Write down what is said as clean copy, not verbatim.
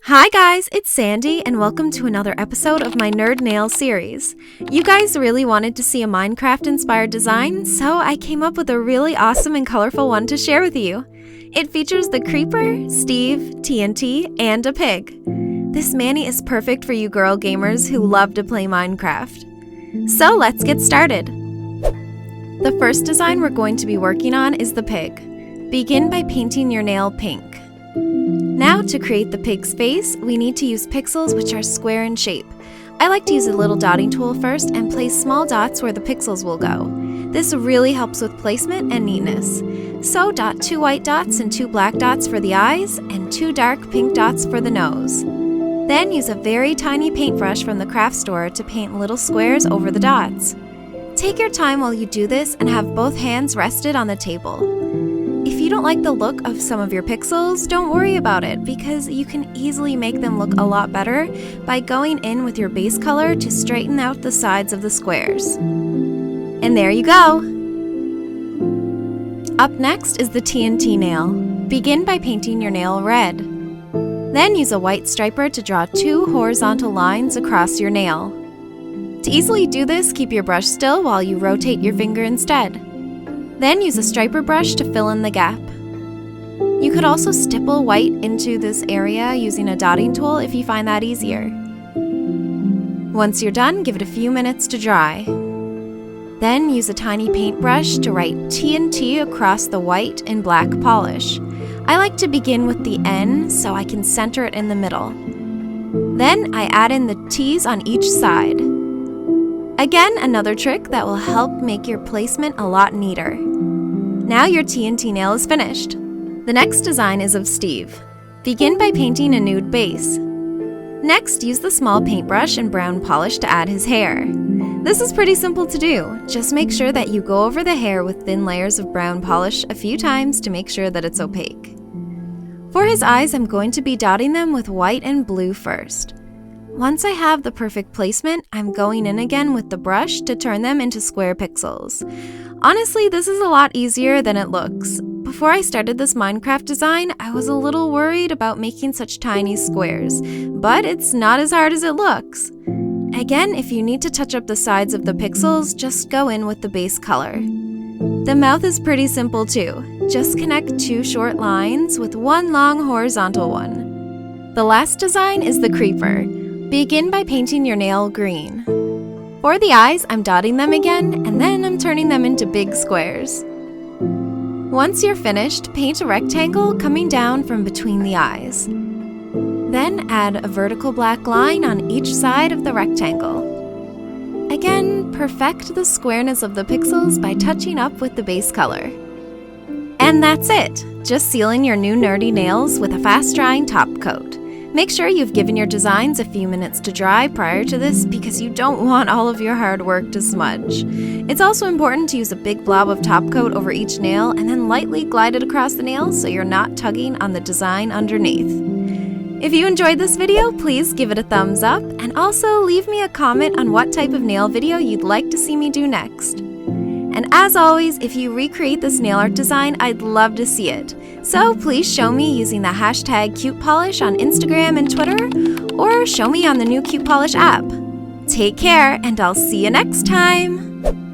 Hi guys, it's Sandi and welcome to another episode of my Nerd Nail series. You guys really wanted to see a Minecraft-inspired design, so I came up with a really awesome and colorful one to share with you. It features the Creeper, Steve, TNT, and a pig. This Manny is perfect for you girl gamers who love to play Minecraft. So let's get started. The first design we're going to be working on is the pig. Begin by painting your nail pink. Now, to create the pig's face, we need to use pixels which are square in shape. I like to use a little dotting tool first and place small dots where the pixels will go. This really helps with placement and neatness. So dot 2 white dots and 2 black dots for the eyes and 2 dark pink dots for the nose. Then use a very tiny paintbrush from the craft store to paint little squares over the dots. Take your time while you do this and have both hands rested on the table. If you don't like the look of some of your pixels, don't worry about it because you can easily make them look a lot better by going in with your base color to straighten out the sides of the squares. And there you go! Up next is the TNT nail. Begin by painting your nail red. Then use a white striper to draw 2 horizontal lines across your nail. To easily do this, keep your brush still while you rotate your finger instead. Then use a striper brush to fill in the gap. You could also stipple white into this area using a dotting tool if you find that easier. Once you're done, give it a few minutes to dry. Then use a tiny paintbrush to write TNT across the white and black polish. I like to begin with the N so I can center it in the middle. Then I add in the T's on each side. Again, another trick that will help make your placement a lot neater. Now your TNT nail is finished. The next design is of Steve. Begin by painting a nude base. Next, use the small paintbrush and brown polish to add his hair. This is pretty simple to do. Just make sure that you go over the hair with thin layers of brown polish a few times to make sure that it's opaque. For his eyes, I'm going to be dotting them with white and blue first. Once I have the perfect placement, I'm going in again with the brush to turn them into square pixels. Honestly, this is a lot easier than it looks. Before I started this Minecraft design, I was a little worried about making such tiny squares, but it's not as hard as it looks. Again, if you need to touch up the sides of the pixels, just go in with the base color. The mouth is pretty simple too. Just connect 2 short lines with 1 long horizontal one. The last design is the creeper. Begin by painting your nail green. For the eyes, I'm dotting them again, and then I'm turning them into big squares. Once you're finished, paint a rectangle coming down from between the eyes. Then add a vertical black line on each side of the rectangle. Again, perfect the squareness of the pixels by touching up with the base color. And that's it! Just seal in your new nerdy nails with a fast-drying top coat. Make sure you've given your designs a few minutes to dry prior to this because you don't want all of your hard work to smudge. It's also important to use a big blob of top coat over each nail and then lightly glide it across the nail so you're not tugging on the design underneath. If you enjoyed this video, please give it a thumbs up and also leave me a comment on what type of nail video you'd like to see me do next. And as always, if you recreate this nail art design, I'd love to see it. So please show me using the hashtag cutepolish on Instagram and Twitter, or show me on the new cutepolish app. Take care, and I'll see you next time!